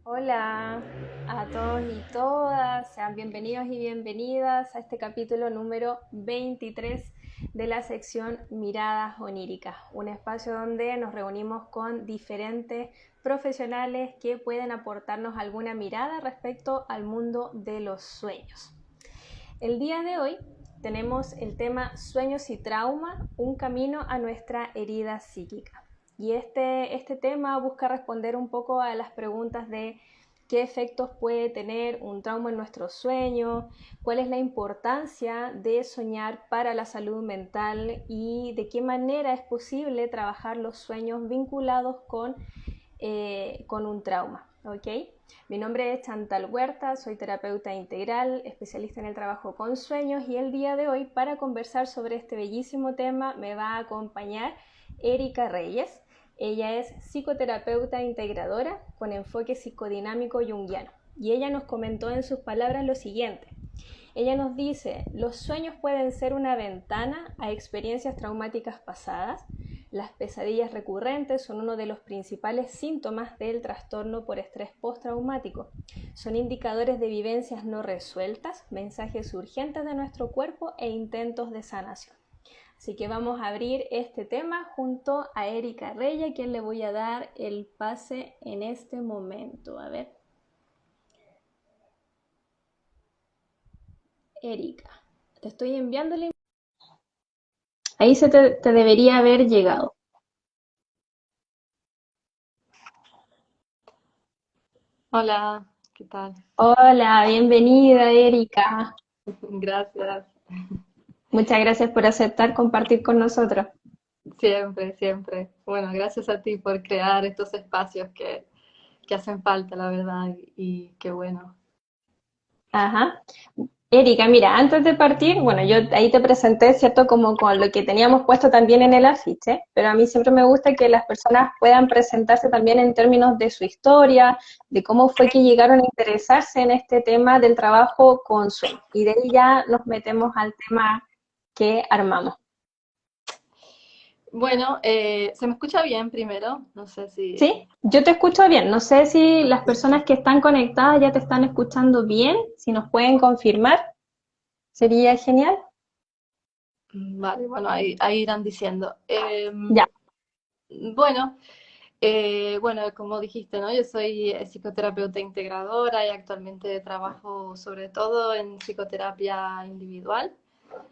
Hola a todos y todas, sean bienvenidos y bienvenidas a este capítulo número 23 de la sección Miradas Oníricas, un espacio donde nos reunimos con diferentes profesionales que pueden aportarnos alguna mirada respecto al mundo de los sueños. El día de hoy tenemos el tema Sueños y trauma, un camino a nuestra herida psíquica. Y este tema busca responder un poco a las preguntas de qué efectos puede tener un trauma en nuestro sueño, cuál es la importancia de soñar para la salud mental y de qué manera es posible trabajar los sueños vinculados con un trauma. ¿Ok? Mi nombre es Chantal Huerta, soy terapeuta integral, especialista en el trabajo con sueños y el día de hoy para conversar sobre este bellísimo tema me va a acompañar Erika Reyes. Ella es psicoterapeuta integradora con enfoque psicodinámico junguiano y ella nos comentó en sus palabras lo siguiente. Ella nos dice, los sueños pueden ser una ventana a experiencias traumáticas pasadas. Las pesadillas recurrentes son uno de los principales síntomas del trastorno por estrés postraumático. Son indicadores de vivencias no resueltas, mensajes urgentes de nuestro cuerpo e intentos de sanación. Así que vamos a abrir este tema junto a Erika Reyes, a quien le voy a dar el pase en este momento. A ver. Erika, te estoy enviando el... Ahí te debería haber llegado. Hola, ¿qué tal? Hola, bienvenida Erika. Gracias. Muchas gracias por aceptar compartir con nosotros. Siempre, siempre. Bueno, gracias a ti por crear estos espacios que hacen falta, la verdad, y qué bueno. Ajá. Erika, mira, antes de partir, bueno, yo ahí te presenté, ¿cierto? Como con lo que teníamos puesto también en el afiche, pero a mí siempre me gusta que las personas puedan presentarse también en términos de su historia, de cómo fue que llegaron a interesarse en este tema del trabajo con sueños. Y de ahí ya nos metemos al tema que armamos. Bueno, ¿se me escucha bien primero? No sé si... Sí, yo te escucho bien. No sé si las personas que están conectadas ya te están escuchando bien, si nos pueden confirmar, sería genial. Vale, bueno, ahí irán diciendo. Ya. Bueno, bueno, como dijiste, ¿no? Yo soy psicoterapeuta integradora y actualmente trabajo sobre todo en psicoterapia individual,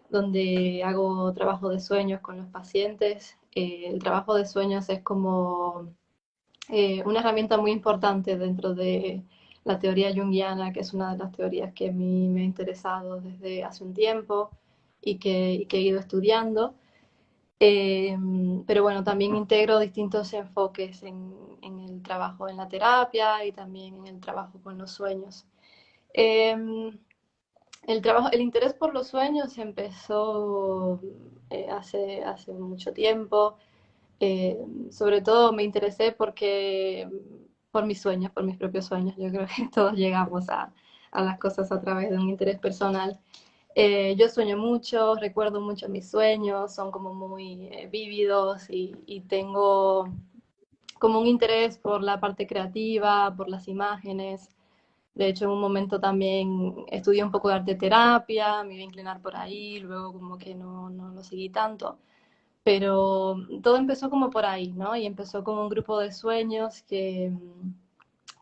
donde hago trabajo de sueños con los pacientes. El trabajo de sueños es como una herramienta muy importante dentro de la teoría junguiana, que es una de las teorías que a mí me ha interesado desde hace un tiempo y que he ido estudiando. Eh, pero bueno, también integro distintos enfoques en el trabajo en la terapia y también en el trabajo con los sueños. Eh, el interés por los sueños empezó hace mucho tiempo. Eh, Sobre todo me interesé por mis sueños, por mis propios sueños. Yo creo que todos llegamos a las cosas a través de un interés personal. Yo sueño mucho, recuerdo mucho mis sueños, son como muy vívidos y tengo como un interés por la parte creativa, por las imágenes. De hecho, en un momento también estudié un poco de arte terapia, me iba a inclinar por ahí, luego como que no lo seguí tanto. Pero todo empezó como por ahí, ¿no? Y empezó como un grupo de sueños que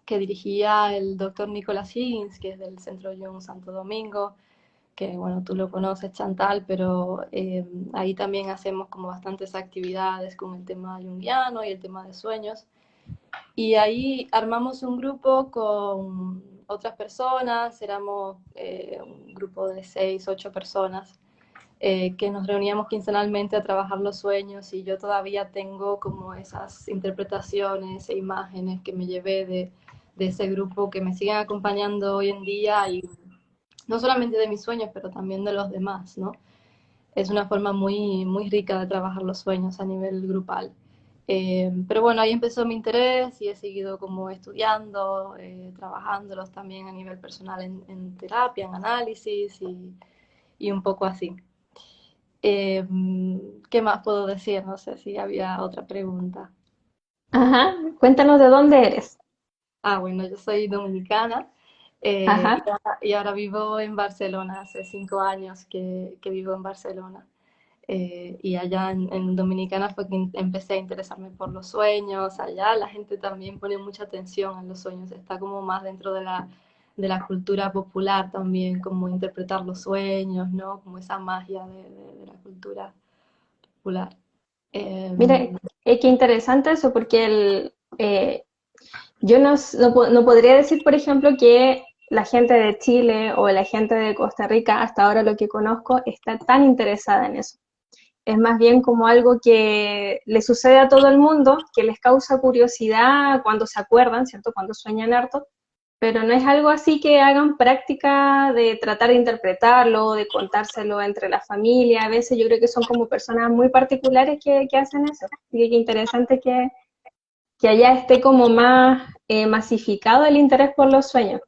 dirigía el doctor Nicolás Higgins, que es del Centro Jung Santo Domingo, que bueno, tú lo conoces, Chantal, pero ahí también hacemos como bastantes actividades con el tema junguiano y el tema de sueños. Y ahí armamos un grupo con otras personas, éramos un grupo de 6, 8 personas, que nos reuníamos quincenalmente a trabajar los sueños y yo todavía tengo como esas interpretaciones e imágenes que me llevé de ese grupo que me siguen acompañando hoy en día y no solamente de mis sueños, pero también de los demás, ¿no? Es una forma muy, muy rica de trabajar los sueños a nivel grupal. Pero bueno, ahí empezó mi interés y he seguido como estudiando, trabajándolos también a nivel personal en terapia, en análisis y un poco así. Eh, ¿Qué más puedo decir? No sé si había otra pregunta. Ajá. Cuéntanos de dónde eres. Bueno, yo soy dominicana Ajá. y ahora vivo en Barcelona. Hace 5 años que vivo en Barcelona. Y allá en Dominicana fue que empecé a interesarme por los sueños. Allá la gente también pone mucha atención en los sueños. Está como más dentro de la cultura popular también, como interpretar los sueños, ¿no? Como esa magia de la cultura popular. Mira, Eh, qué interesante eso, porque yo no podría decir, por ejemplo, que la gente de Chile o la gente de Costa Rica, hasta ahora lo que conozco, está tan interesada en eso. Es más bien como algo que le sucede a todo el mundo, que les causa curiosidad cuando se acuerdan, ¿cierto? Cuando sueñan harto, pero no es algo así que hagan práctica de tratar de interpretarlo, de contárselo entre la familia. A veces yo creo que son como personas muy particulares que hacen eso. Y qué interesante que allá esté como más masificado el interés por los sueños.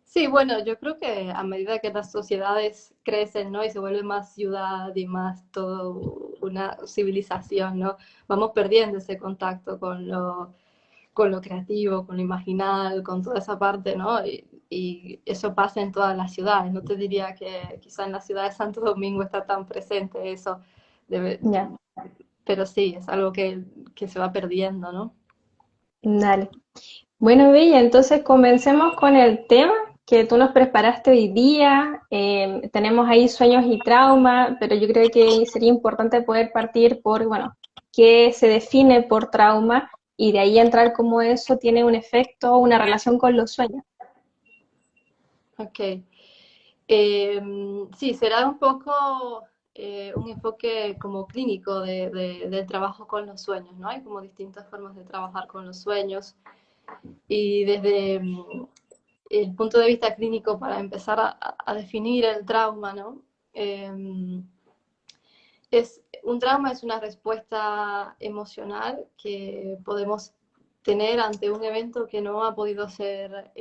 Sí, bueno, yo creo que a medida que las sociedades crecen, ¿no? Y se vuelve más ciudad y más todo una civilización, ¿no? Vamos perdiendo ese contacto con lo creativo, con lo imaginal, con toda esa parte, ¿no? Y eso pasa en todas las ciudades. No te diría que quizá en la ciudad de Santo Domingo está tan presente eso, debe- Ya, pero sí, es algo que se va perdiendo, ¿no? dale. Bueno, Bella, entonces comencemos con el tema que tú nos preparaste hoy día. Tenemos ahí sueños y trauma, pero yo creo que sería importante poder partir por, bueno, qué se define por trauma y de ahí entrar cómo eso tiene un efecto, una relación con los sueños. Ok. Eh, sí, será un poco un enfoque como clínico del trabajo con los sueños, ¿no? Hay como distintas formas de trabajar con los sueños y desde el punto de vista clínico para empezar a definir el trauma, ¿no? Un trauma es una respuesta emocional que podemos tener ante un evento que no ha podido ser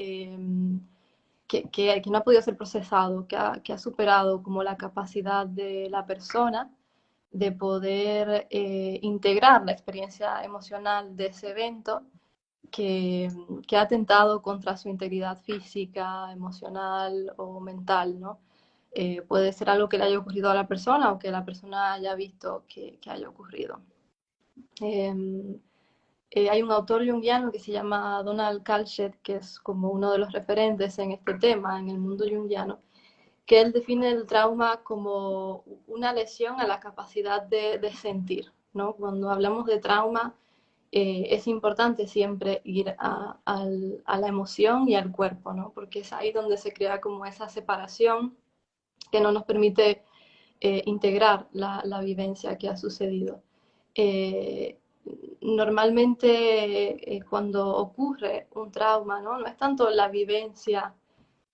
que no ha podido ser procesado, que ha superado como la capacidad de la persona de poder integrar la experiencia emocional de ese evento que ha atentado contra su integridad física, emocional o mental, ¿no? Puede ser algo que le haya ocurrido a la persona o que la persona haya visto que haya ocurrido. Eh, Hay un autor junguiano que se llama Donald Kalchet, que es como uno de los referentes en este tema, en el mundo junguiano, que él define el trauma como una lesión a la capacidad de sentir, ¿no? Cuando hablamos de trauma, es importante siempre ir a la emoción y al cuerpo, ¿no? Porque es ahí donde se crea como esa separación que no nos permite integrar la vivencia que ha sucedido. Eh, Normalmente cuando ocurre un trauma, ¿no? No es tanto la vivencia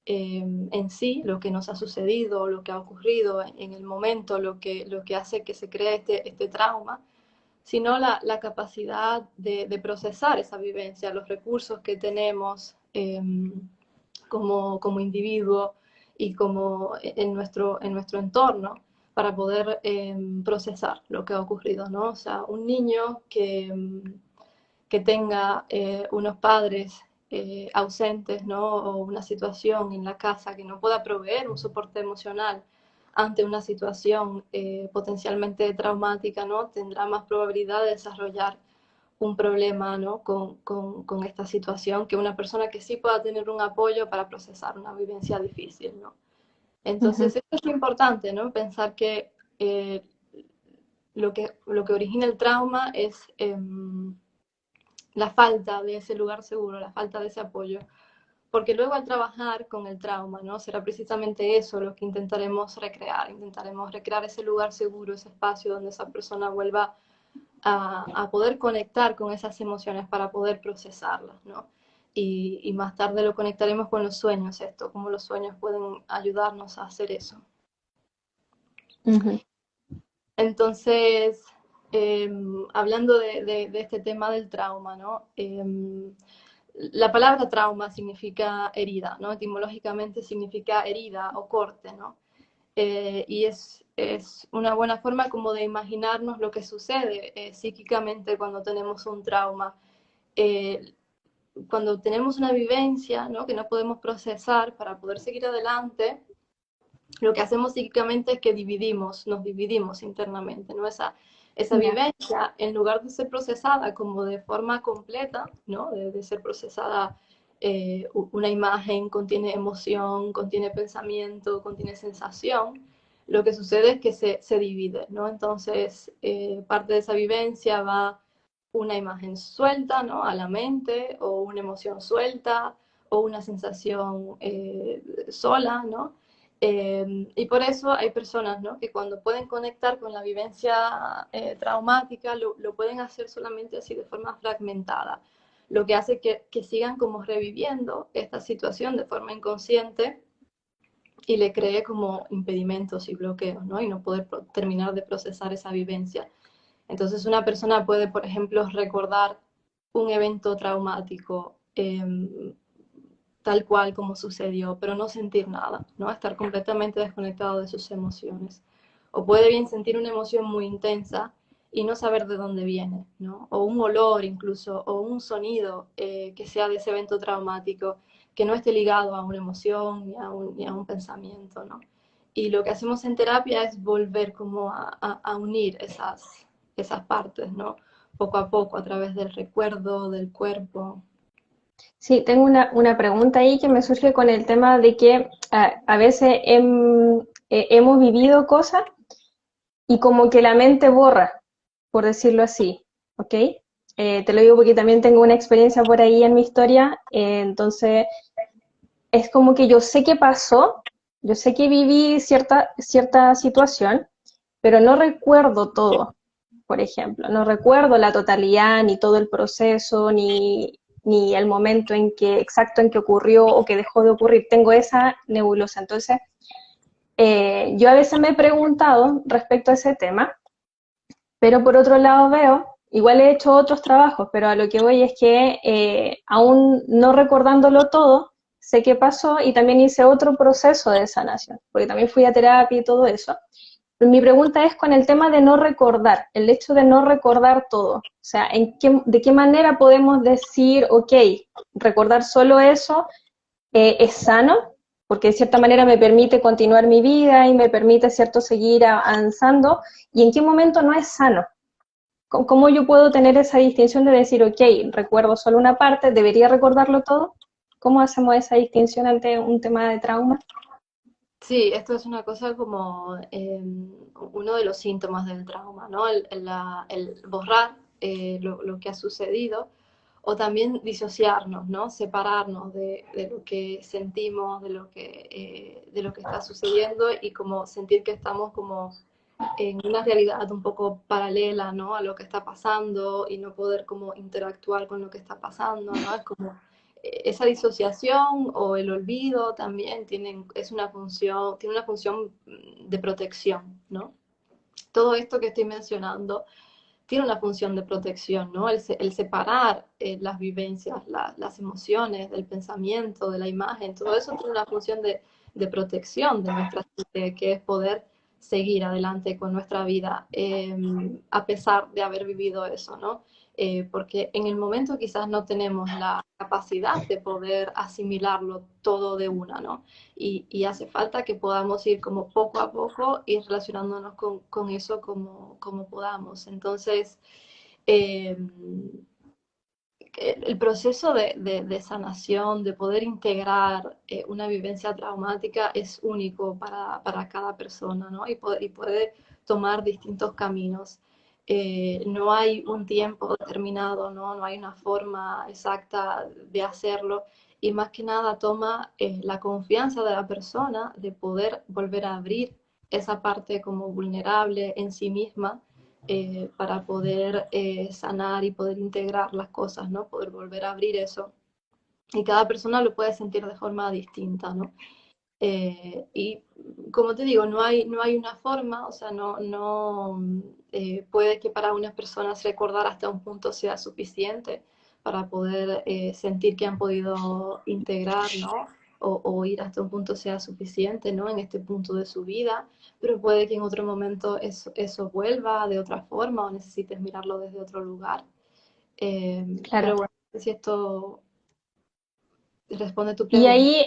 en sí, lo que nos ha sucedido, lo que ha ocurrido en el momento, lo que hace que se cree este trauma, sino la capacidad de procesar esa vivencia, los recursos que tenemos como individuo y como en nuestro entorno para poder procesar lo que ha ocurrido, ¿no? O sea, un niño que tenga unos padres ausentes, ¿no? O una situación en la casa que no pueda proveer un soporte emocional ante una situación potencialmente traumática, ¿no? Tendrá más probabilidad de desarrollar un problema, ¿no? Con esta situación que una persona que sí pueda tener un apoyo para procesar una vivencia difícil, ¿no? Ujú, Entonces, esto es importante, ¿no? Pensar que lo que origina el trauma es la falta de ese lugar seguro, la falta de ese apoyo. Porque luego al trabajar con el trauma, ¿no? Será precisamente eso lo que intentaremos recrear ese lugar seguro, ese espacio donde esa persona vuelva a poder conectar con esas emociones para poder procesarlas, ¿no? Y más tarde lo conectaremos con los sueños, esto, cómo los sueños pueden ayudarnos a hacer eso. ujú. Entonces, hablando de este tema del trauma, ¿no? La palabra trauma significa herida, ¿no? Etimológicamente significa herida o corte, ¿no? Y es una buena forma como de imaginarnos lo que sucede psíquicamente cuando tenemos un trauma. Eh, cuando tenemos una vivencia, ¿no?, que no podemos procesar para poder seguir adelante, lo que hacemos psíquicamente es que nos dividimos internamente, ¿no? Esa Ya. vivencia, en lugar de ser procesada como de forma completa, ¿no?, de ser procesada, una imagen contiene emoción, contiene pensamiento, contiene sensación, lo que sucede es que se divide, ¿no? Entonces, parte de esa vivencia va una imagen suelta, ¿no?, a la mente, o una emoción suelta, o una sensación sola, ¿no? Y por eso hay personas, ¿no?, que cuando pueden conectar con la vivencia traumática lo pueden hacer solamente así de forma fragmentada, lo que hace que sigan como reviviendo esta situación de forma inconsciente y le cree como impedimentos y bloqueos, ¿no? Y no poder terminar de procesar esa vivencia. Entonces una persona puede, por ejemplo, recordar un evento traumático tal cual como sucedió, pero no sentir nada, ¿no? Estar completamente desconectado de sus emociones. O puede bien sentir una emoción muy intensa y no saber de dónde viene, ¿no? O un olor incluso, o un sonido que sea de ese evento traumático, que no esté ligado a una emoción ni a un pensamiento, ¿no? Y lo que hacemos en terapia es volver como a unir esas partes, ¿no? Poco a poco, a través del recuerdo, del cuerpo. Sí, tengo una pregunta ahí que me surge con el tema de que a veces hemos vivido cosas y como que la mente borra, por decirlo así, ¿ok? Te lo digo porque también tengo una experiencia por ahí en mi historia, entonces es como que yo sé qué pasó, yo sé que viví cierta situación, pero no recuerdo todo, por ejemplo, no recuerdo la totalidad, ni todo el proceso, ni el momento exacto en que ocurrió o que dejó de ocurrir. Tengo esa nebulosa. Entonces, yo a veces me he preguntado respecto a ese tema, pero por otro lado veo, igual he hecho otros trabajos, pero a lo que voy es que aún no recordándolo todo, sé qué pasó y también hice otro proceso de sanación, porque también fui a terapia y todo eso. Mi pregunta es con el tema de no recordar, el hecho de no recordar todo. O sea, ¿de qué manera podemos decir, ok, recordar solo eso es sano? Porque de cierta manera me permite continuar mi vida y me permite, cierto, seguir avanzando. ¿Y en qué momento no es sano? ¿Cómo yo puedo tener esa distinción de decir, ok, recuerdo solo una parte, debería recordarlo todo? ¿Cómo hacemos esa distinción ante un tema de trauma? Sí, esto es una cosa como uno de los síntomas del trauma, ¿no? El borrar lo que ha sucedido o también disociarnos, ¿no? Separarnos de lo que sentimos, de lo que está sucediendo y como sentir que estamos como en una realidad un poco paralela, ¿no?, a lo que está pasando y no poder como interactuar con lo que está pasando, ¿no? Es como esa disociación o el olvido también tiene una función de protección, ¿no? Todo esto que estoy mencionando tiene una función de protección, ¿no? El separar las vivencias, las emociones del pensamiento, de la imagen, todo eso tiene una función de protección de nuestra psique, que es poder seguir adelante con nuestra vida a pesar de haber vivido eso, ¿no? Porque en el momento quizás no tenemos la capacidad de poder asimilarlo todo de una, ¿no? Y hace falta que podamos ir como poco a poco ir relacionándonos con eso como podamos. Entonces, eh, el proceso de sanación, de poder integrar una vivencia traumática es único para cada persona, ¿no? Y puede tomar distintos caminos. No hay un tiempo determinado, ¿no? No hay una forma exacta de hacerlo. Y más que nada toma la confianza de la persona de poder volver a abrir esa parte como vulnerable en sí misma para poder sanar y poder integrar las cosas, ¿no? Poder volver a abrir eso. Y cada persona lo puede sentir de forma distinta, ¿no? Y como te digo, no hay una forma, o sea, puede que para unas personas recordar hasta un punto sea suficiente para poder sentir que han podido integrar, ¿no? O ir hasta un punto sea suficiente, ¿no? En este punto de su vida, pero puede que en otro momento eso vuelva de otra forma o necesites mirarlo desde otro lugar. Claro. Pero bueno, si esto responde tu Y pregunta. ahí,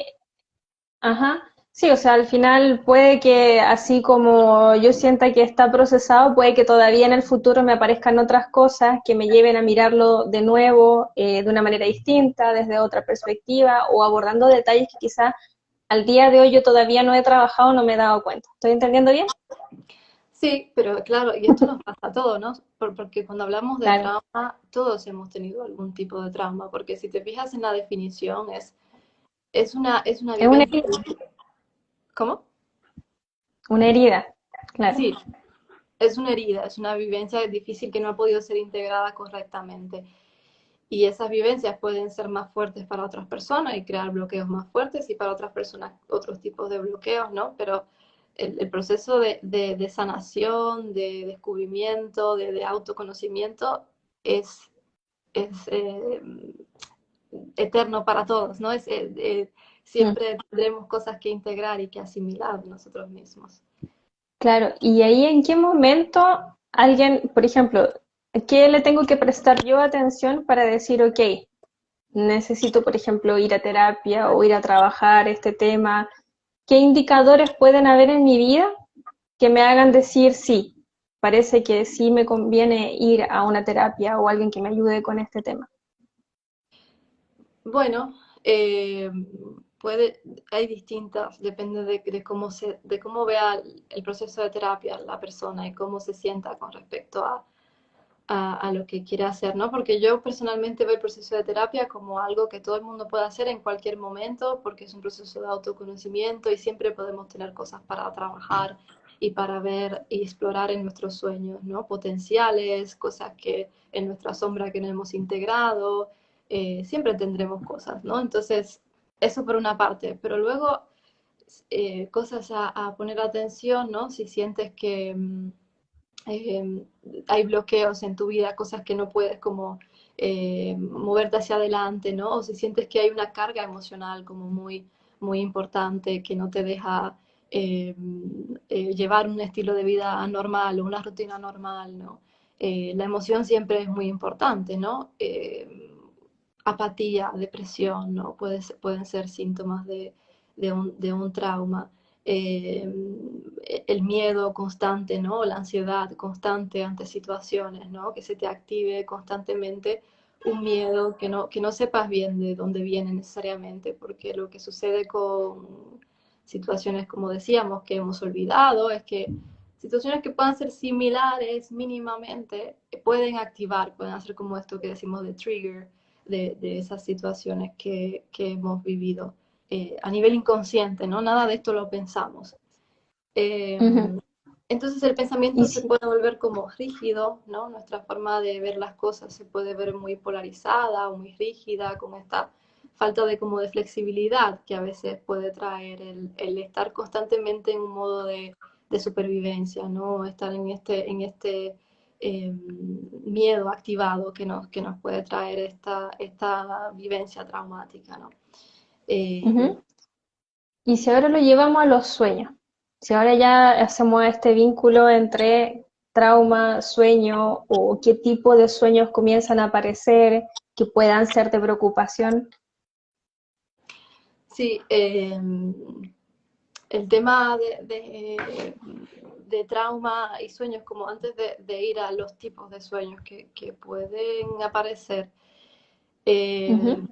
ajá, sí, o sea, al final puede que así como yo sienta que está procesado, puede que todavía en el futuro me aparezcan otras cosas que me lleven a mirarlo de nuevo, de una manera distinta, desde otra perspectiva, o abordando detalles que quizás al día de hoy yo todavía no he trabajado, no me he dado cuenta. ¿Estoy entendiendo bien? Sí, pero claro, y esto nos pasa a todos, ¿no? Porque cuando hablamos de Claro. trauma, todos hemos tenido algún tipo de trauma, porque si te fijas en la definición, es una Es vivencia. ¿Cómo? una herida, claro. Sí, es una herida, es una vivencia difícil que no ha podido ser integrada correctamente. Y esas vivencias pueden ser más fuertes para otras personas y crear bloqueos más fuertes y para otras personas otros tipos de bloqueos, ¿no? Pero el proceso de sanación, de descubrimiento, de autoconocimiento es, es eterno para todos, ¿no? Mm, Siempre tendremos cosas que integrar y que asimilar nosotros mismos. claro, y ahí en qué momento alguien, por ejemplo, ¿qué le tengo que prestar yo atención para decir, ok, necesito, por ejemplo, ir a terapia o ir a trabajar este tema? ¿Qué indicadores pueden haber en mi vida que me hagan decir, sí, parece que sí me conviene ir a una terapia o alguien que me ayude con este tema? Bueno, eh, puede, hay distintas, depende de cómo vea el proceso de terapia la persona y cómo se sienta con respecto a lo que quiere hacer, ¿no? Porque yo personalmente veo el proceso de terapia como algo que todo el mundo puede hacer en cualquier momento, porque es un proceso de autoconocimiento y siempre podemos tener cosas para trabajar y para ver y explorar en nuestros sueños, ¿no? Potenciales, cosas que en nuestra sombra que no hemos integrado, siempre tendremos cosas, ¿no? Entonces, eso por una parte, pero luego cosas a poner atención, ¿no? Si sientes que eh, hay bloqueos en tu vida, cosas que no puedes como moverte hacia adelante, ¿no? O si sientes que hay una carga emocional como muy, muy importante que no te deja eh, llevar un estilo de vida normal o una rutina normal, ¿no? La emoción siempre es muy importante, ¿no? Apatía, depresión, ¿no? Pueden ser síntomas de un trauma. Eh, el miedo constante, ¿no? La ansiedad constante ante situaciones, ¿no? Que se te active constantemente un miedo que no sepas bien de dónde viene necesariamente, porque lo que sucede con situaciones, como decíamos, que hemos olvidado, es que situaciones que puedan ser similares mínimamente pueden hacer como esto que decimos de trigger, de esas situaciones que hemos vivido a nivel inconsciente, ¿no? Nada de esto lo pensamos. Eh, Ujú. entonces el Y pensamiento se sí, puede volver como rígido, ¿no? Nuestra forma de ver las cosas se puede ver muy polarizada o muy rígida, con esta falta de como de flexibilidad que a veces puede traer el estar constantemente en un modo de supervivencia, ¿no? Estar en este miedo activado que nos puede traer esta vivencia traumática, ¿no? Eh, ujú. Y si ahora lo llevamos a los sueños, si ahora ya hacemos este vínculo entre trauma, sueño o qué tipo de sueños comienzan a aparecer que puedan ser de preocupación. sí, el tema de trauma y sueños, como antes de ir a los tipos de sueños que pueden aparecer, eh, Ujú,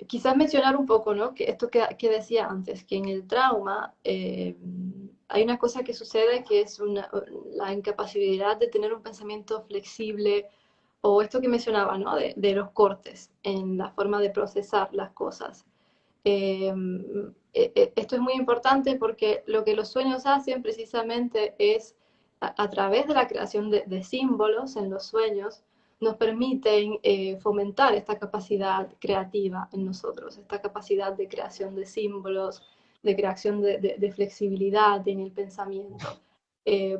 quizás mencionar un poco, ¿no? Que esto que decía antes, que en el trauma hay una cosa que sucede que es la incapacidad de tener un pensamiento flexible o esto que mencionaba, ¿no? De los cortes en la forma de procesar las cosas. Eh, Esto es muy importante porque lo que los sueños hacen precisamente es, a través de la creación de símbolos en los sueños, nos permiten fomentar esta capacidad creativa en nosotros, esta capacidad de creación de símbolos, de creación de flexibilidad en el pensamiento.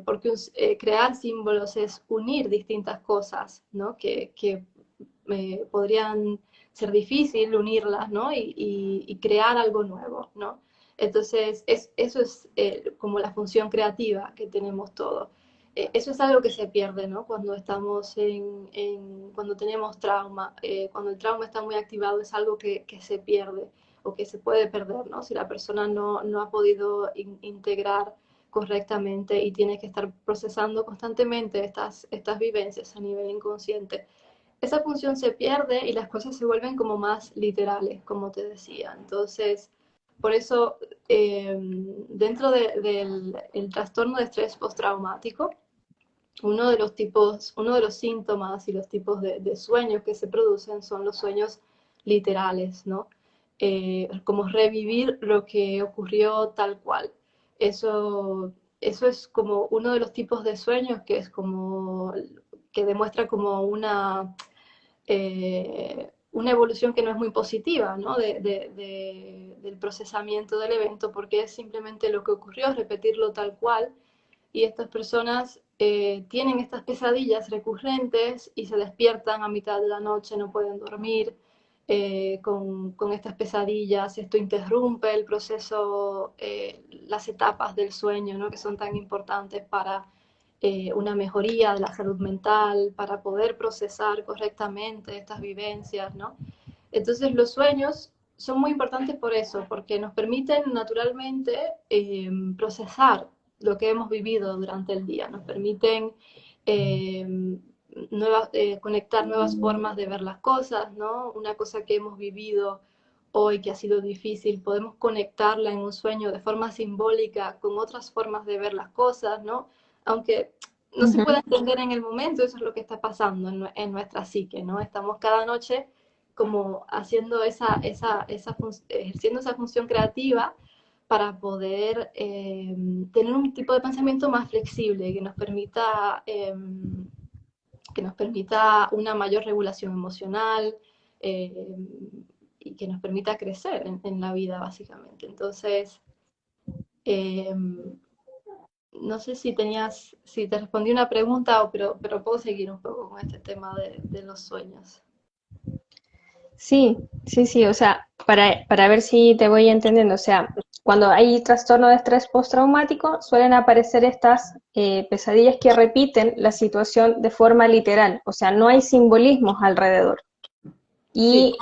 Porque crear símbolos es unir distintas cosas, ¿no? que podrían ser difícil unirlas, ¿no? Y crear algo nuevo, ¿no? Entonces, eso es como la función creativa que tenemos todos. eso es algo que se pierde, ¿no? Cuando estamos cuando tenemos trauma, cuando el trauma está muy activado es algo que se pierde o que se puede perder, ¿no? Si la persona no ha podido integrar correctamente y tiene que estar procesando constantemente estas vivencias a nivel inconsciente, esa función se pierde y las cosas se vuelven como más literales, como te decía. Entonces, por eso, dentro del el trastorno de estrés postraumático, uno de los síntomas y los tipos de sueños que se producen son los sueños literales, ¿no? Como revivir lo que ocurrió tal cual. Eso, eso es como uno de los tipos de sueños que es como, que demuestra como una evolución que no es muy positiva, ¿no? Del procesamiento del evento, porque es simplemente lo que ocurrió, repetirlo tal cual, y estas personas tienen estas pesadillas recurrentes y se despiertan a mitad de la noche, no pueden dormir con estas pesadillas. Esto interrumpe el proceso, las etapas del sueño, ¿no? Que son tan importantes para una mejoría de la salud mental, para poder procesar correctamente estas vivencias, ¿no? Entonces los sueños son muy importantes por eso, porque nos permiten naturalmente procesar lo que hemos vivido durante el día, nos permiten eh, conectar nuevas formas de ver las cosas, ¿no? Una cosa que hemos vivido hoy que ha sido difícil, podemos conectarla en un sueño de forma simbólica con otras formas de ver las cosas, ¿no? Aunque no se pueda entender en el momento, eso es lo que está pasando en nuestra psique, ¿no? Estamos cada noche como haciendo ejerciendo esa función creativa para poder tener un tipo de pensamiento más flexible que nos permita una mayor regulación emocional eh, y que nos permita crecer en la vida, básicamente. Entonces, eh, no sé si te respondí una pregunta, pero puedo seguir un poco con este tema de los sueños. Sí, sí, sí, o sea, para ver si te voy entendiendo, o sea, cuando hay trastorno de estrés postraumático, suelen aparecer estas pesadillas que repiten la situación de forma literal, o sea, no hay simbolismos alrededor. Sí, Y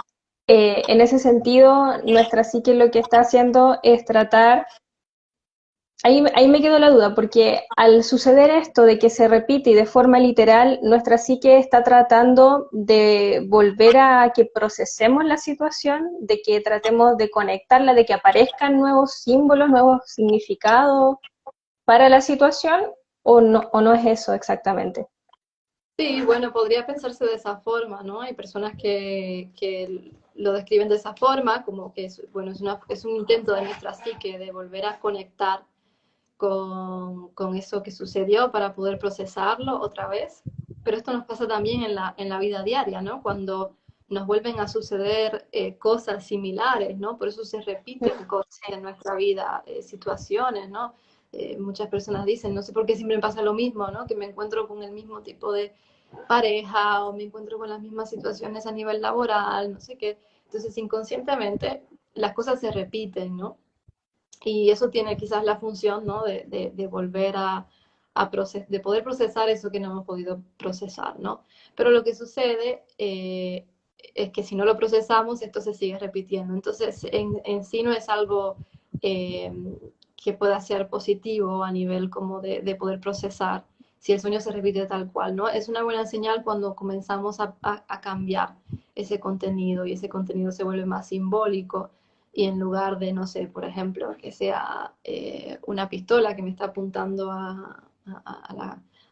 en ese sentido, nuestra psique lo que está haciendo es tratar. Ahí me quedó la duda, porque al suceder esto de que se repite y de forma literal, nuestra psique está tratando de volver a que procesemos la situación, de que tratemos de conectarla, de que aparezcan nuevos símbolos, nuevos significados para la situación, o no es eso exactamente. sí, bueno, podría pensarse de esa forma, ¿no? Hay personas que lo describen de esa forma, como que es, bueno, es un intento de nuestra psique de volver a conectar con eso que sucedió para poder procesarlo otra vez. Pero esto nos pasa también en la vida diaria, ¿no? Cuando nos vuelven a suceder cosas similares, ¿no? Por eso se repiten cosas en nuestra vida, situaciones, ¿no? Muchas personas dicen, no sé por qué siempre me pasa lo mismo, ¿no? Que me encuentro con el mismo tipo de pareja o me encuentro con las mismas situaciones a nivel laboral, no sé qué. Entonces, inconscientemente, las cosas se repiten, ¿no? Y eso tiene quizás la función, ¿no? De volver de poder procesar eso que no hemos podido procesar, ¿no? Pero lo que sucede es que si no lo procesamos, esto se sigue repitiendo. Entonces, en sí no es algo eh, que pueda ser positivo a nivel como de poder procesar si el sueño se repite tal cual, ¿no? Es una buena señal cuando comenzamos a cambiar ese contenido y ese contenido se vuelve más simbólico y en lugar de, no sé, por ejemplo, que sea una pistola que me está apuntando a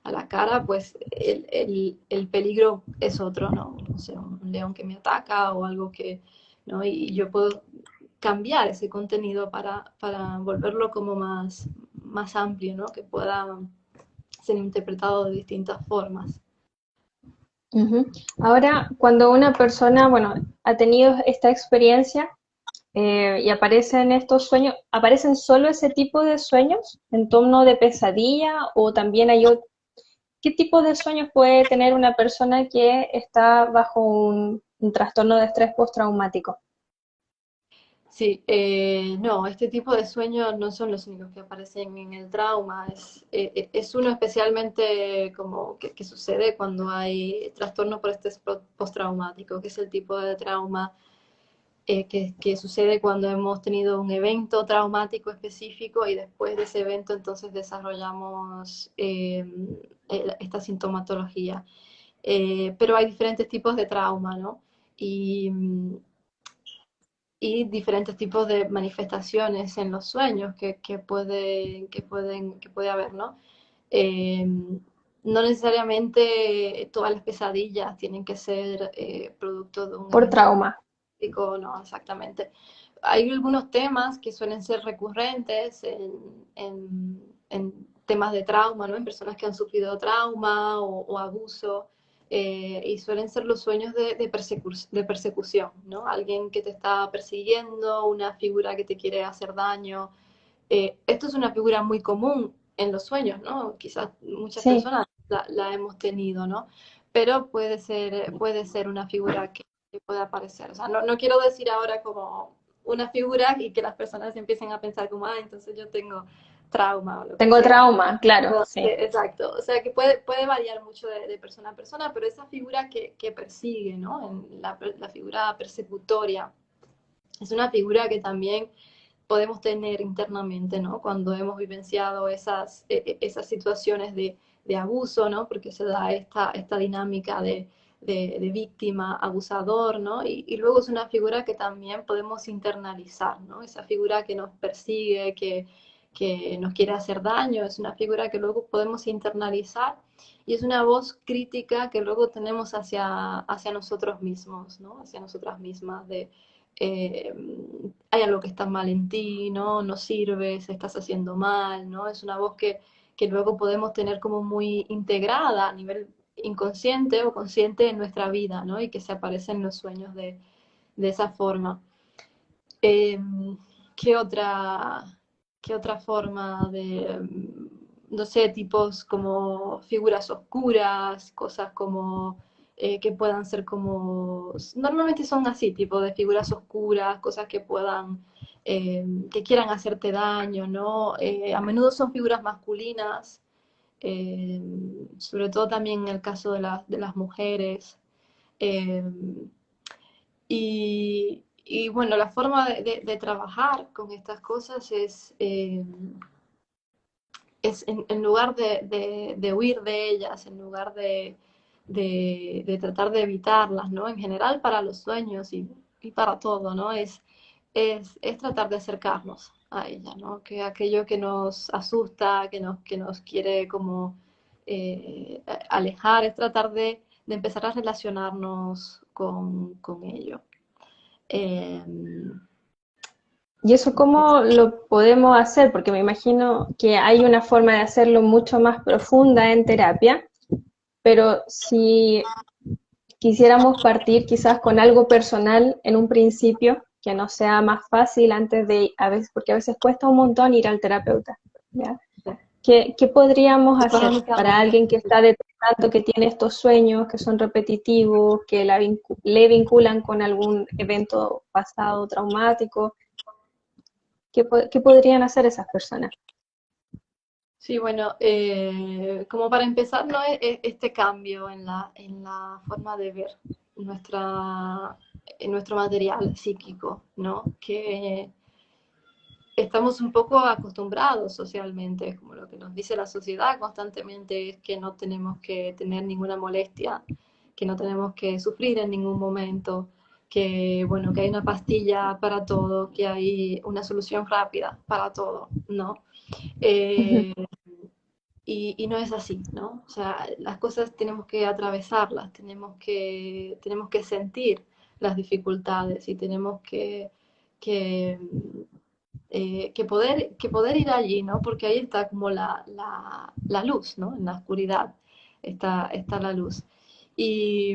la cara, pues el peligro es otro, ¿no? No sé, un león que me ataca o algo que, ¿no? Y yo puedo cambiar ese contenido para volverlo como más amplio, ¿no? Que pueda ser interpretado de distintas formas. Ujú. Ahora, cuando una persona, bueno, ha tenido esta experiencia y aparecen estos sueños, ¿aparecen solo ese tipo de sueños en torno de pesadilla o también hay otro? ¿Qué tipo de sueños puede tener una persona que está bajo un trastorno de estrés postraumático? Sí, no, este tipo de sueños no son los únicos que aparecen en el trauma. Es uno especialmente como que sucede cuando hay trastorno por estrés postraumático, que es el tipo de trauma que sucede cuando hemos tenido un evento traumático específico y después de ese evento entonces desarrollamos esta sintomatología. Pero hay diferentes tipos de trauma, ¿no? Y, y diferentes tipos de manifestaciones en los sueños que puede haber, ¿no? Eh, no necesariamente todas las pesadillas tienen que ser producto de un Por evento trauma. traumático, no, exactamente. Hay algunos temas que suelen ser recurrentes en temas de trauma, ¿no? En personas que han sufrido trauma o abuso, y suelen ser los sueños de persecución, ¿no? Alguien que te está persiguiendo, una figura que te quiere hacer daño. Esto es una figura muy común en los sueños, ¿no? Quizás muchas Sí. personas la hemos tenido, ¿no? Pero puede ser una figura que puede aparecer. O sea, no quiero decir ahora como una figura y que las personas empiecen a pensar como, ah, entonces yo tengo trauma o lo que Tengo sea. trauma, claro, sí. Exacto, o sea que puede variar mucho de persona a persona, pero esa figura que persigue, ¿no? En la figura persecutoria, es una figura que también podemos tener internamente, ¿no? Cuando hemos vivenciado esas situaciones de abuso, ¿no? Porque se da esta dinámica de víctima, abusador, ¿no? Y luego es una figura que también podemos internalizar, ¿no? Esa figura que nos persigue, que nos quiere hacer daño, es una figura que luego podemos internalizar y es una voz crítica que luego tenemos hacia nosotros mismos, ¿no? Hacia nosotras mismas, eh, hay algo que está mal en ti, ¿no? No sirves, estás haciendo mal, ¿no? Es una voz que luego podemos tener como muy integrada a nivel inconsciente o consciente en nuestra vida, ¿no? Y que se aparece en los sueños de esa forma. Eh, ¿qué otra, ¿Qué otra forma de, no sé, tipos como figuras oscuras, cosas como que puedan ser como, normalmente son así, tipo de figuras oscuras, cosas que puedan, que quieran hacerte daño, ¿no? A menudo son figuras masculinas, eh, sobre todo también en el caso de las mujeres. Eh, y bueno, la forma de trabajar con estas cosas es en lugar de huir de ellas, en lugar de tratar de evitarlas, ¿no? En general para los sueños y para todo, ¿no? Es tratar de acercarnos a ella, ¿no? Que aquello que nos asusta, que nos quiere como alejar, es tratar de empezar a relacionarnos con ello. Eh, ¿Y eso cómo lo podemos hacer? Porque me imagino que hay una forma de hacerlo mucho más profunda en terapia, pero si quisiéramos partir quizás con algo personal en un principio, que nos sea más fácil antes de, a veces, porque a veces cuesta un montón ir al terapeuta, ¿ya? ¿Qué podríamos hacer para económicamente. alguien que está detectando que tiene estos sueños que son repetitivos, que le vinculan con algún evento pasado traumático? ¿Qué podrían hacer esas personas? Sí, bueno, como para empezar, ¿no? Este cambio en la forma de ver nuestra, en nuestro material psíquico, ¿no? Que estamos un poco acostumbrados socialmente, como lo que nos dice la sociedad constantemente es que no tenemos que tener ninguna molestia, que no tenemos que sufrir en ningún momento, que bueno, que hay una pastilla para todo, que hay una solución rápida para todo, ¿no? Ujú. Eh, y no es así, ¿no? O sea, las cosas tenemos que atravesarlas, tenemos que sentir las dificultades y tenemos que, que poder ir allí, ¿no? Porque ahí está como la luz, ¿no? En la oscuridad está la luz. Y,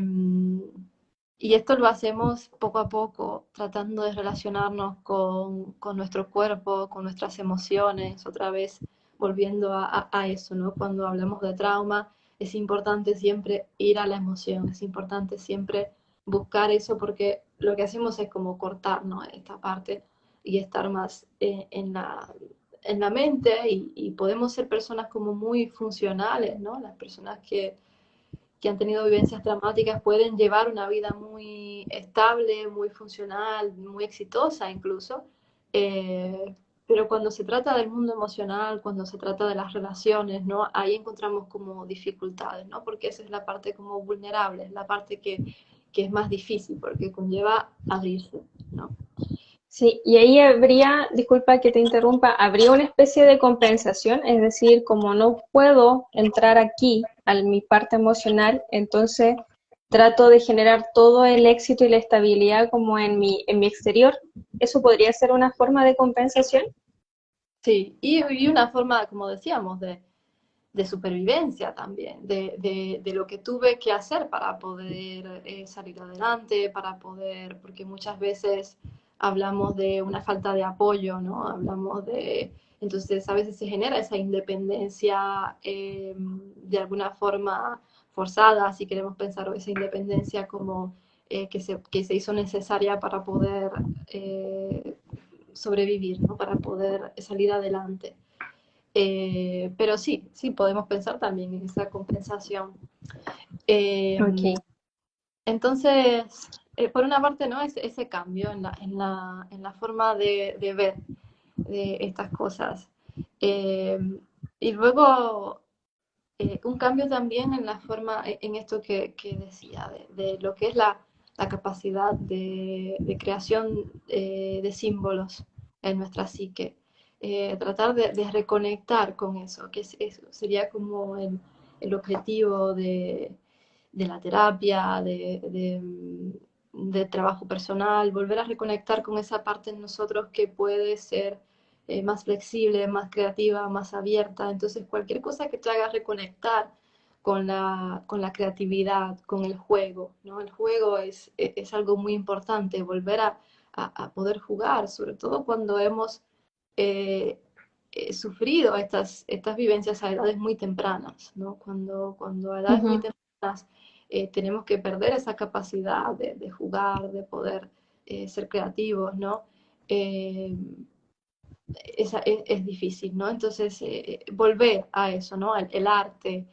y esto lo hacemos poco a poco, tratando de relacionarnos con nuestro cuerpo, con nuestras emociones, otra vez volviendo a eso, ¿no? Cuando hablamos de trauma, es importante siempre ir a la emoción, es importante siempre buscar eso porque lo que hacemos es como cortar, ¿no? Esta parte y estar más en la mente y podemos ser personas como muy funcionales, ¿no? Las personas que han tenido vivencias traumáticas pueden llevar una vida muy estable, muy funcional, muy exitosa incluso. Eh, pero cuando se trata del mundo emocional, cuando se trata de las relaciones, ¿no? Ahí encontramos como dificultades, ¿no? Porque esa es la parte como vulnerable, es la parte que es más difícil, porque conlleva abrirse, ¿no? Sí, y ahí habría, disculpa que te interrumpa, habría una especie de compensación, es decir, como no puedo entrar aquí a mi parte emocional, entonces trato de generar todo el éxito y la estabilidad como en mi exterior. ¿Eso podría ser una forma de compensación? Sí, y una forma, como decíamos, de supervivencia también, de lo que tuve que hacer para poder salir adelante, para poder, porque muchas veces hablamos de una falta de apoyo, ¿no? Hablamos de, entonces a veces se genera esa independencia de alguna forma forzada, si queremos pensar, o esa independencia como que se hizo necesaria para poder sobrevivir, ¿no? Para poder salir adelante. Pero sí, sí podemos pensar también en esa compensación. Eh, Ok. entonces, por una parte, ¿no? Ese cambio en la forma de ver de estas cosas. Eh, y luego, un cambio también en la forma, en esto que decía, de lo que es la capacidad de creación de símbolos en nuestra psique. Tratar de reconectar con eso, eso sería como el objetivo de la terapia, de trabajo personal, volver a reconectar con esa parte en nosotros que puede ser más flexible, más creativa, más abierta. Entonces, cualquier cosa que te haga reconectar con la creatividad, con el juego, ¿no? El juego es algo muy importante, volver a poder jugar, sobre todo cuando hemos eh, sufrido estas vivencias a edades muy tempranas, ¿no? Cuando a edades muy Ujú. tempranas tenemos que perder esa capacidad de jugar, de poder ser creativos, ¿no? Eh, es difícil, ¿no? Entonces, volver a eso, ¿no? El arte,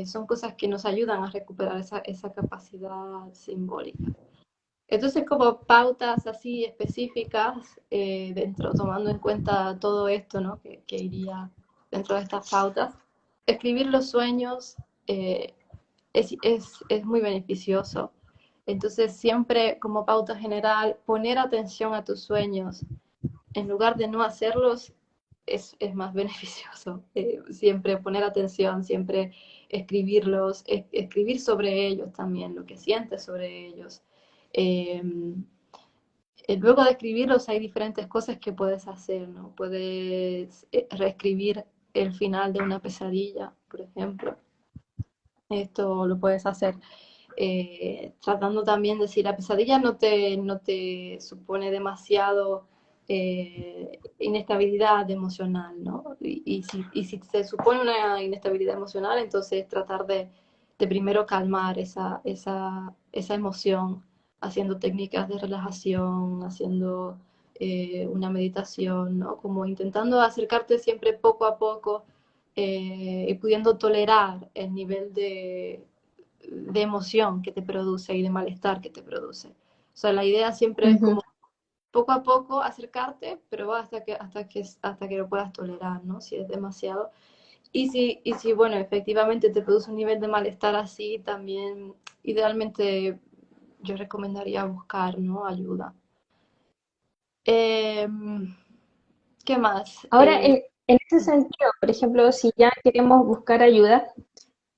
son cosas que nos ayudan a recuperar esa capacidad simbólica. Entonces, como pautas así específicas, dentro, tomando en cuenta todo esto, ¿no? Que iría dentro de estas pautas, escribir los sueños eh, es muy beneficioso. Entonces, siempre como pauta general, poner atención a tus sueños en lugar de no hacerlos es más beneficioso. Siempre poner atención, siempre escribirlos, escribir sobre ellos también, lo que sientes sobre ellos. Eh, Luego de escribirlos hay diferentes cosas que puedes hacer, ¿no? Puedes reescribir el final de una pesadilla, por ejemplo. Esto lo puedes hacer tratando también de si la pesadilla no te supone demasiado inestabilidad emocional, ¿no? Y si se supone una inestabilidad emocional, entonces tratar de primero calmar esa emoción haciendo técnicas de relajación, haciendo una meditación, ¿no? Como intentando acercarte siempre poco a poco y pudiendo tolerar el nivel de emoción que te produce y de malestar que te produce. O sea, la idea siempre es Ujú. como poco a poco acercarte, pero va hasta que lo puedas tolerar, ¿no? Si es demasiado. Y si, bueno, efectivamente te produce un nivel de malestar así, también idealmente yo recomendaría buscar, ¿no? Ayuda. Eh, ¿Qué más? Ahora, en ese sentido, por ejemplo, si ya queremos buscar ayuda,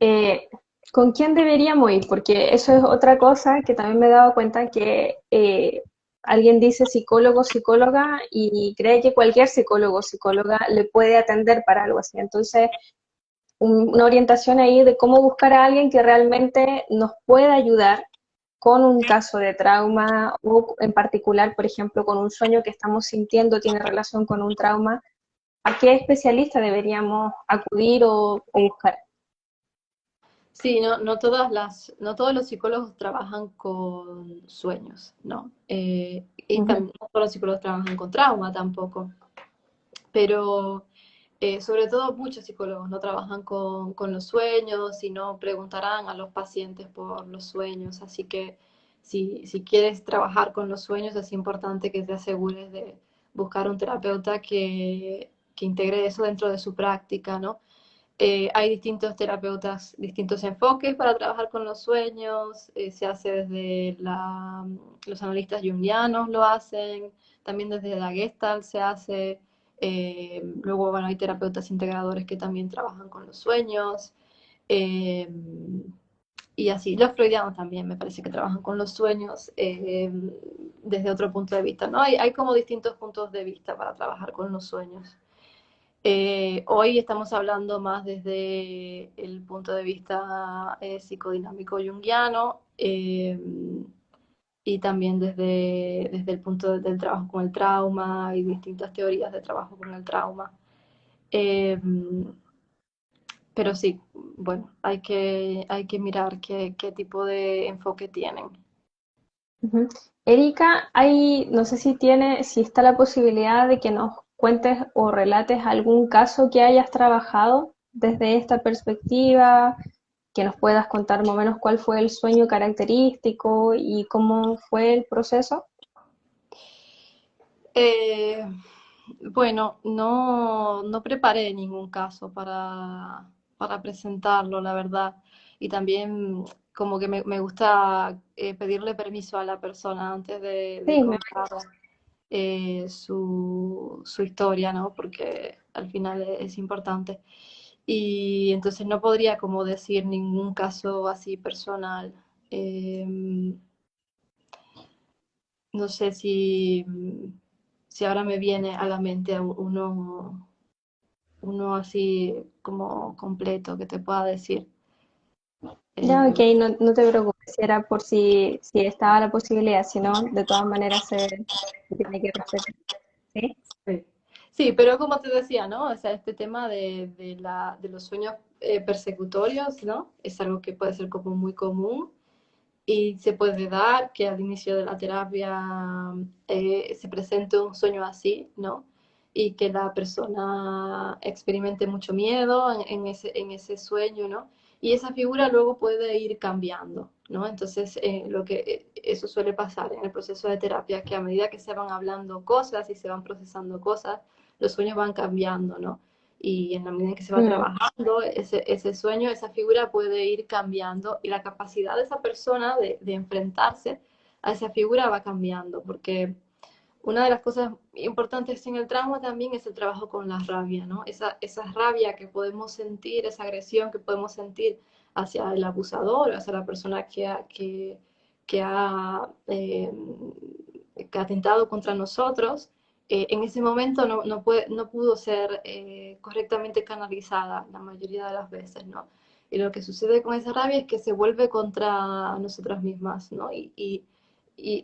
eh, ¿con quién deberíamos ir? Porque eso es otra cosa que también me he dado cuenta que alguien dice psicólogo, psicóloga y cree que cualquier psicólogo o psicóloga le puede atender para algo así. Entonces, una orientación ahí de cómo buscar a alguien que realmente nos pueda ayudar con un caso de trauma o en particular, por ejemplo, con un sueño que estamos sintiendo tiene relación con un trauma. ¿A qué especialista deberíamos acudir o buscar? Sí, no todos los psicólogos trabajan con sueños, ¿no? Y Ujú. también no todos los psicólogos trabajan con trauma tampoco. Pero sobre todo muchos psicólogos no trabajan con los sueños, sino preguntarán a los pacientes por los sueños. Así que si quieres trabajar con los sueños, es importante que te asegures de buscar un terapeuta que integre eso dentro de su práctica, ¿no? Hay distintos terapeutas, distintos enfoques para trabajar con los sueños. Se hace desde los analistas junguianos lo hacen, también desde la Gestalt se hace. Luego, bueno, hay terapeutas integradores que también trabajan con los sueños. eh, y así, los freudianos también me parece que trabajan con los sueños desde otro punto de vista, ¿no? Hay como distintos puntos de vista para trabajar con los sueños. Hoy estamos hablando más desde el punto de vista psicodinámico junguiano y también desde el punto del trabajo con el trauma y distintas teorías de trabajo con el trauma. Eh, pero sí, bueno, hay que mirar qué tipo de enfoque tienen. Ujú. Erika, no sé si está la posibilidad de que nos cuentes o relates algún caso que hayas trabajado desde esta perspectiva, que nos puedas contar más o menos cuál fue el sueño característico y cómo fue el proceso. Eh, bueno, no preparé ningún caso para presentarlo, la verdad. Y también como que me gusta pedirle permiso a la persona antes de Sí, contar su historia, ¿no? Porque al final es importante. Y entonces no podría como decir ningún caso así personal. Eh, no sé si ahora me viene a la mente uno así como completo que te pueda decir. ya, ok, Eh, no te preocupes, si era por si estaba la posibilidad, si no, de todas maneras se tiene que respetar, ¿sí? sí. Sí, pero como te decía, ¿no? O sea, este tema de los sueños persecutorios, ¿no? Es algo que puede ser como muy común y se puede dar que al inicio de la terapia se presente un sueño así, ¿no? Y que la persona experimente mucho miedo en ese sueño, ¿no? Y esa figura luego puede ir cambiando, ¿no? Entonces, eso suele pasar en el proceso de terapia, que a medida que se van hablando cosas y se van procesando cosas, los sueños van cambiando, ¿no? Y en la medida en que se va Mm, trabajando, ese sueño, esa figura puede ir cambiando y la capacidad de esa persona de enfrentarse a esa figura va cambiando, porque una de las cosas importantes en el trauma también es el trabajo con la rabia, ¿no? Esa rabia que podemos sentir, esa agresión que podemos sentir hacia el abusador, hacia la persona que ha, eh, que ha atentado contra nosotros, en ese momento no pudo ser correctamente canalizada la mayoría de las veces, ¿no? Y lo que sucede con esa rabia es que se vuelve contra nosotras mismas, ¿no? Y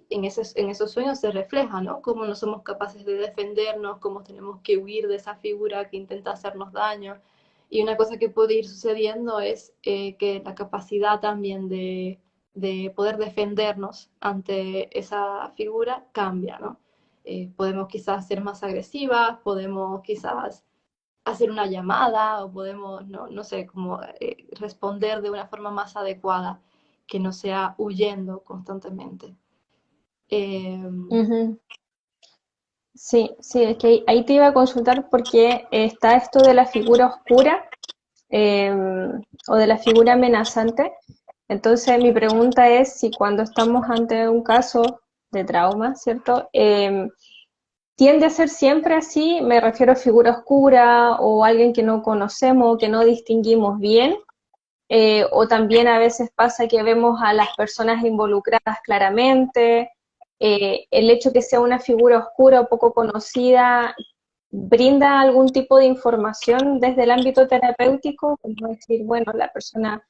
en esos sueños se refleja, ¿no? Cómo no somos capaces de defendernos, cómo tenemos que huir de esa figura que intenta hacernos daño. Y una cosa que puede ir sucediendo es que la capacidad también de poder defendernos ante esa figura cambia, ¿no? Podemos quizás ser más agresivas, podemos quizás hacer una llamada o podemos, no sé, como responder de una forma más adecuada que no sea huyendo constantemente. Eh, ujú. Sí, sí, es que ahí te iba a consultar porque está esto de la figura oscura eh, o de la figura amenazante. Entonces, mi pregunta es si cuando estamos ante un caso de trauma, ¿cierto? ¿Tiende a ser siempre así? Me refiero a figura oscura o alguien que no conocemos, que no distinguimos bien. O también a veces pasa que vemos a las personas involucradas claramente. El hecho que sea una figura oscura o poco conocida brinda algún tipo de información desde el ámbito terapéutico, como decir, bueno, la persona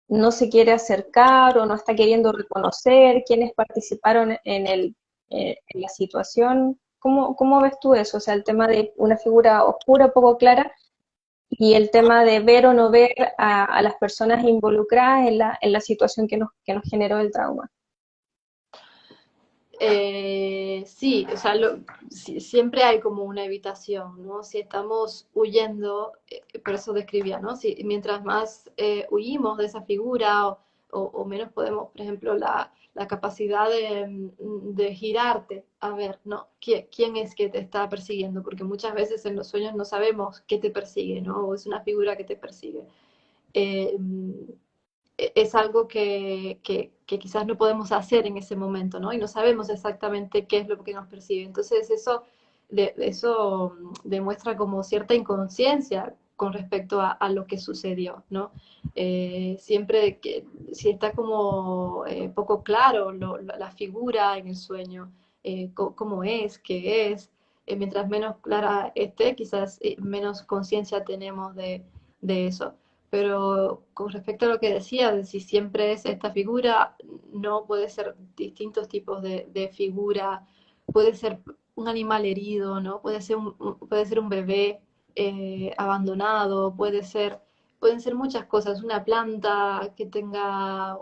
no se quiere acercar o no está queriendo reconocer quiénes participaron en la situación. ¿Cómo ves tú eso? O sea, el tema de una figura oscura, poco clara, y el tema de ver o no ver a las personas involucradas en la situación que nos generó el trauma. Sí, o sea, siempre hay como una evitación, ¿no? Si estamos huyendo, por eso describía, ¿no? Si, mientras más huimos de esa figura o menos podemos, por ejemplo, la capacidad de girarte a ver, ¿no? ¿Quién es que te está persiguiendo? Porque muchas veces en los sueños no sabemos qué te persigue, ¿no? O es una figura que te persigue. Eh, es algo que quizás no podemos hacer en ese momento, ¿no? Y no sabemos exactamente qué es lo que nos percibe. Entonces eso demuestra como cierta inconsciencia con respecto a lo que sucedió, ¿no? Siempre que si está como poco claro la figura en el sueño, cómo es, qué es, mientras menos clara esté, quizás menos conciencia tenemos de eso. Pero con respecto a lo que decía, de si siempre es esta figura, no puede ser distintos tipos de figura, puede ser un animal herido, ¿no? Puede ser un bebé abandonado, pueden ser muchas cosas, una planta que tenga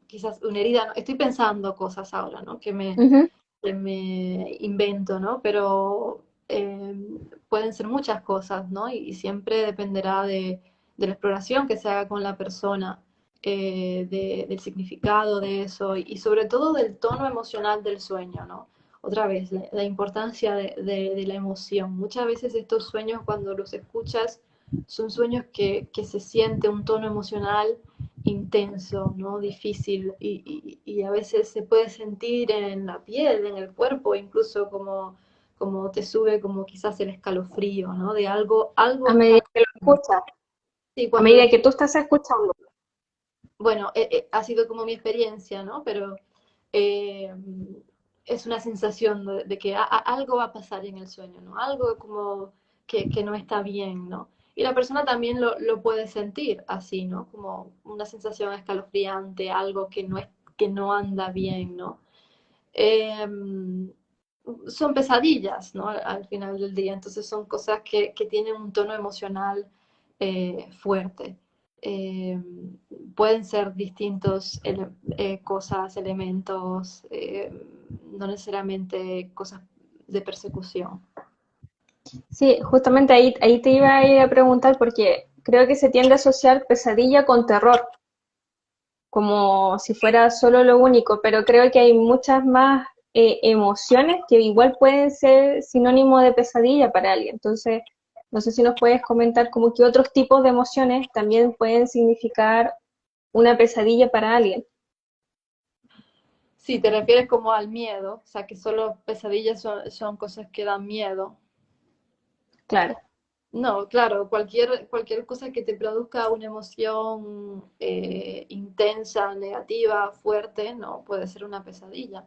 quizás una herida, ¿no? Estoy pensando cosas ahora, ¿no? Ujú. Que me invento, ¿no? Pero pueden ser muchas cosas, ¿no? Y siempre dependerá de la exploración que se haga con la persona, del significado de eso y sobre todo del tono emocional del sueño, ¿no? Otra vez, la importancia de la emoción. Muchas veces estos sueños, cuando los escuchas, son sueños que se siente un tono emocional intenso, ¿no? Difícil y a veces se puede sentir en la piel, en el cuerpo, incluso como te sube como quizás el escalofrío, ¿no? De algo A está medida que lo escuchas, sí, a cuando lo medida que tú estás escuchando. bueno, ha sido como mi experiencia, ¿no? Pero eh, es una sensación de que algo va a pasar en el sueño, ¿no? Algo como que no está bien, ¿no? Y la persona también lo puede sentir así, ¿no? Como una sensación escalofriante, algo que no anda bien, ¿no? Eh, son pesadillas, ¿no? Al final del día, entonces son cosas que tienen un tono emocional fuerte. Eh, pueden ser distintos cosas, elementos, no necesariamente cosas de persecución. Sí, justamente ahí te iba a ir a preguntar porque creo que se tiende a asociar pesadilla con terror, como si fuera solo lo único, pero creo que hay muchas más emociones que igual pueden ser sinónimo de pesadilla para alguien. Entonces, no sé si nos puedes comentar como que otros tipos de emociones también pueden significar una pesadilla para alguien. Sí, te refieres como al miedo, o sea, que solo pesadillas son cosas que dan miedo. Claro. No, claro, cualquier cosa que te produzca una emoción intensa, negativa, fuerte, no, puede ser una pesadilla.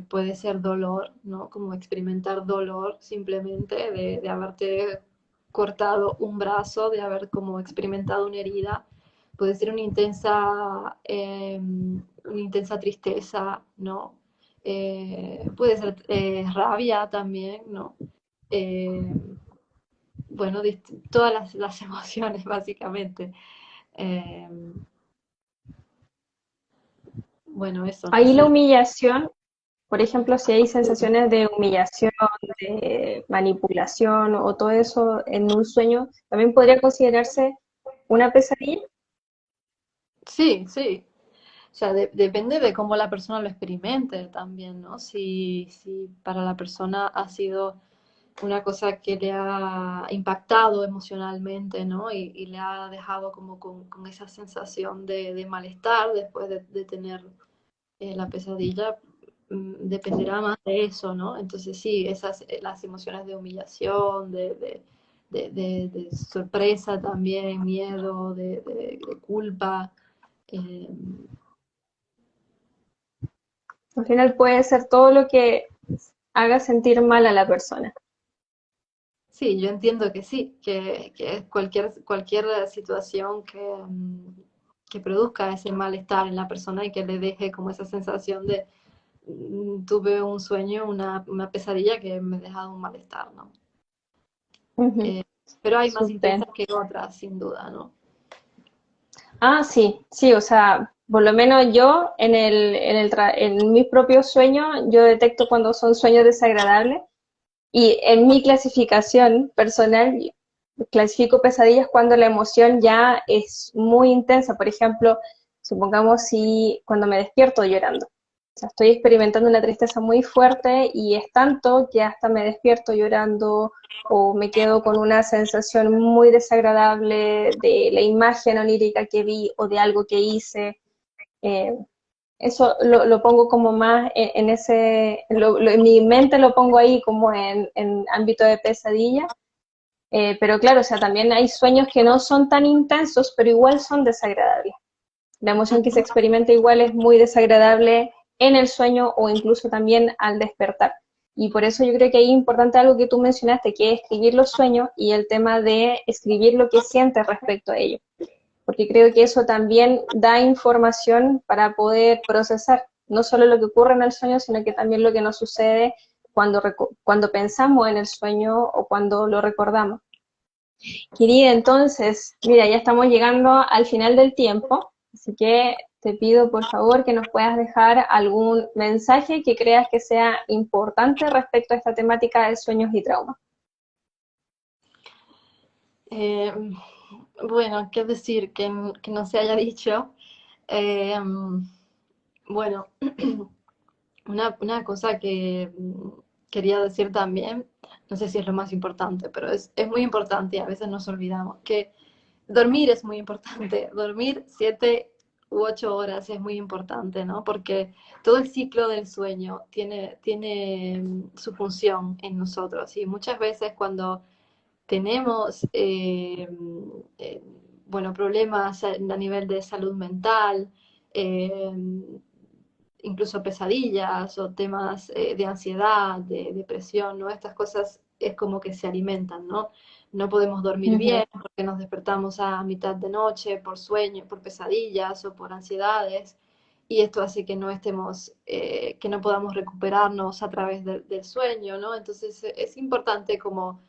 Puede ser dolor, ¿no? Como experimentar dolor simplemente de haberte cortado un brazo, de haber como experimentado una herida. Puede ser una intensa tristeza, ¿no? Puede ser rabia también, ¿no? Eh, bueno, todas las emociones, básicamente. Eh, bueno, eso, no Ahí la sé. humillación, por ejemplo, si hay sensaciones de humillación, de manipulación o todo eso en un sueño, también podría considerarse una pesadilla. Sí, sí. O sea, depende de cómo la persona lo experimente también, ¿no? Si para la persona ha sido una cosa que le ha impactado emocionalmente, ¿no? Y le ha dejado como con esa sensación de malestar después de tener la pesadilla, dependerá más de eso, ¿no? Entonces sí, las emociones de humillación, de sorpresa también, miedo, de culpa. eh, Al final puede ser todo lo que haga sentir mal a la persona. Sí, yo entiendo que sí, que cualquier situación que produzca ese malestar en la persona y que le deje como esa sensación de tuve un sueño, una pesadilla que me ha dejado un malestar, ¿no? Ujú. pero hay más Súper. intensas que otras, sin duda, ¿no? Ah, sí, sí, o sea, por lo menos yo en mis propios sueños, yo detecto cuando son sueños desagradables y en mi clasificación personal, clasifico pesadillas cuando la emoción ya es muy intensa. Por ejemplo, supongamos si cuando me despierto llorando. O sea, estoy experimentando una tristeza muy fuerte y es tanto que hasta me despierto llorando o me quedo con una sensación muy desagradable de la imagen onírica que vi o de algo que hice. Eh, Eso lo pongo como más en ese, en mi mente lo pongo ahí como en ámbito de pesadilla, pero claro, o sea, también hay sueños que no son tan intensos, pero igual son desagradables. La emoción que se Ujú. experimenta igual es muy desagradable en el sueño o incluso también al despertar. Y por eso yo creo que ahí es importante algo que tú mencionaste, que es escribir los sueños y el tema de escribir lo que sientes respecto a ello, porque creo que eso también da información para poder procesar no solo lo que ocurre en el sueño, sino que también lo que nos sucede cuando pensamos en el sueño o cuando lo recordamos. Querida, entonces, mira, ya estamos llegando al final del tiempo, así que te pido por favor que nos puedas dejar algún mensaje que creas que sea importante respecto a esta temática de sueños y traumas. Eh, bueno, qué decir que no se haya dicho. Eh, bueno, una cosa que quería decir también, no sé si es lo más importante, pero es muy importante y a veces nos olvidamos, que dormir es muy importante. Dormir 7 u 8 horas es muy importante, ¿no? Porque todo el ciclo del sueño tiene su función en nosotros y muchas veces cuando tenemos eh, bueno, problemas a nivel de salud mental, eh, incluso pesadillas o temas de ansiedad, de depresión, ¿no? Estas cosas es como que se alimentan, ¿no? No podemos dormir Ujú, bien porque nos despertamos a mitad de noche por sueño, por pesadillas o por ansiedades. Y esto hace que no estemos, que no podamos recuperarnos a través del sueño, ¿no? Entonces es importante como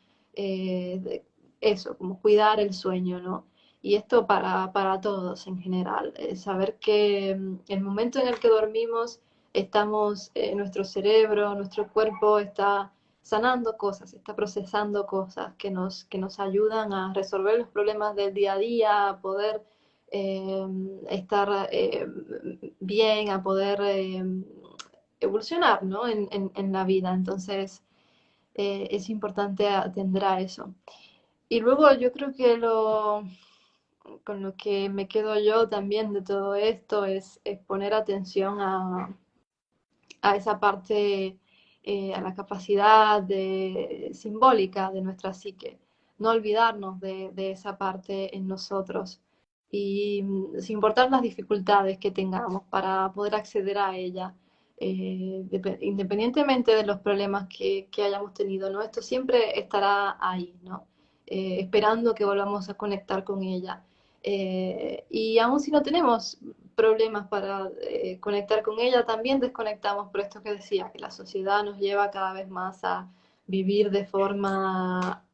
eso, como cuidar el sueño, ¿no? Y esto para todos en general, saber que el momento en el que dormimos estamos, nuestro cerebro, nuestro cuerpo está sanando cosas, está procesando cosas que nos ayudan a resolver los problemas del día a día, a poder eh, estar bien, a poder evolucionar, ¿no? En la vida. Entonces, es importante atender a eso. Y luego yo creo que con lo que me quedo yo también de todo esto es poner atención a esa parte, a la capacidad simbólica de nuestra psique. No olvidarnos de esa parte en nosotros y sin importar las dificultades que tengamos para poder acceder a ella, independientemente de los problemas que hayamos tenido, ¿no? Esto siempre estará ahí, ¿no? Esperando que volvamos a conectar con ella. Y aún si no tenemos problemas para conectar con ella, también desconectamos por esto que decía, que la sociedad nos lleva cada vez más a vivir de forma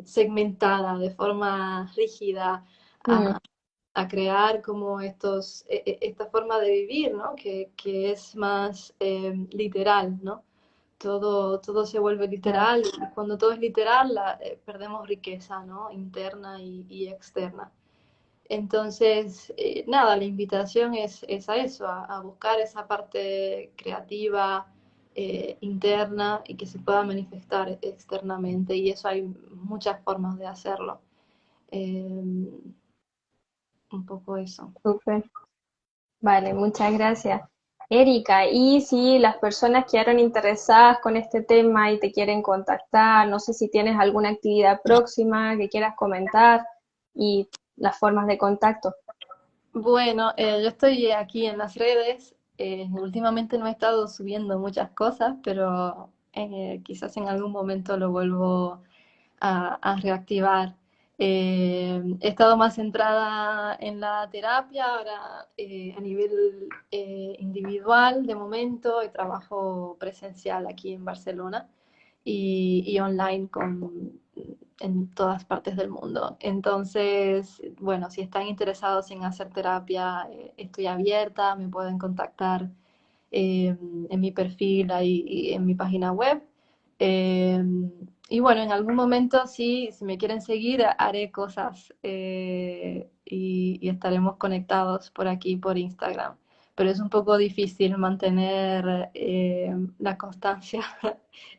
segmentada, de forma rígida, mm, a, a crear como esta forma de vivir, ¿no? Que es más literal, ¿no? Todo se vuelve claro. literal y cuando todo es literal perdemos riqueza, ¿no? Interna y externa. Entonces, nada, la invitación es a eso, a buscar esa parte creativa, interna y que se pueda manifestar externamente. Y eso hay muchas formas de hacerlo. Eh, un poco eso. Súper. Vale, muchas gracias. Erika, y si las personas quedaron interesadas con este tema y te quieren contactar, no sé si tienes alguna actividad próxima que quieras comentar y las formas de contacto. Bueno, yo estoy aquí en las redes. Últimamente no he estado subiendo muchas cosas, pero quizás en algún momento lo vuelvo a reactivar. He estado más centrada en la terapia, ahora a nivel individual de momento, y trabajo presencial aquí en Barcelona y online en todas partes del mundo. Entonces, bueno, si están interesados en hacer terapia, estoy abierta, me pueden contactar eh, en mi perfil ahí y en mi página web. Eh, y bueno, en algún momento sí, si me quieren seguir, haré cosas y estaremos conectados por aquí, por Instagram. Pero es un poco difícil mantener la constancia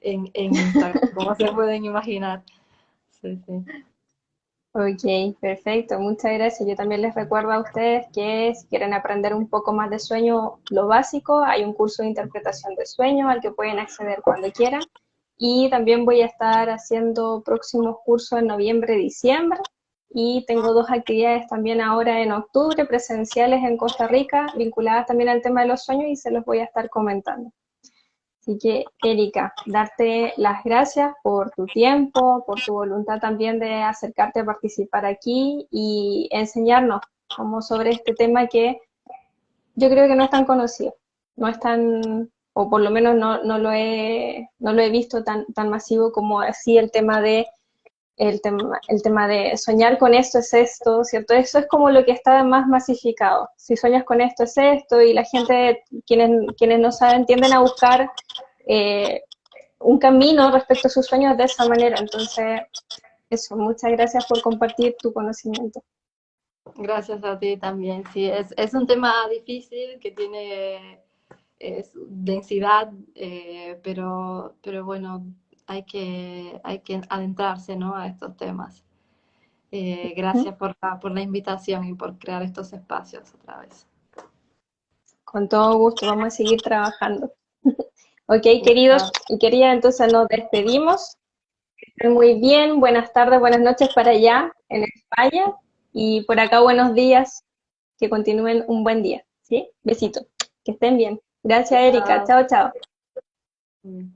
en Instagram, como se pueden imaginar. Sí, sí. Ok, perfecto, muchas gracias. Yo también les recuerdo a ustedes que si quieren aprender un poco más de sueño, lo básico, hay un curso de interpretación de sueños al que pueden acceder cuando quieran. Y también voy a estar haciendo próximos cursos en noviembre y diciembre. Y tengo dos actividades también ahora en octubre, presenciales en Costa Rica, vinculadas también al tema de los sueños y se los voy a estar comentando. Así que, Erika, darte las gracias por tu tiempo, por tu voluntad también de acercarte a participar aquí y enseñarnos como sobre este tema que yo creo que no es tan conocido, no es tan, o por lo menos no lo he visto tan masivo como así el tema de soñar con esto es esto, ¿cierto? Eso es como lo que está más masificado. Si sueñas con esto es esto, y la gente, quienes no saben, tienden a buscar eh, un camino respecto a sus sueños de esa manera. Entonces, eso, muchas gracias por compartir tu conocimiento. Gracias a ti también. Sí, es un tema difícil que tiene densidad, pero bueno, hay que adentrarse, ¿no? A estos temas. Gracias por la invitación y por crear estos espacios otra vez. Con todo gusto, vamos a seguir trabajando. Ok, queridos y queridas, entonces nos despedimos. Estén muy bien, buenas tardes, buenas noches para allá en España y por acá buenos días, que continúen un buen día. ¿Sí? Besito, que estén bien. Gracias, Erika. Chao. Chao, chao.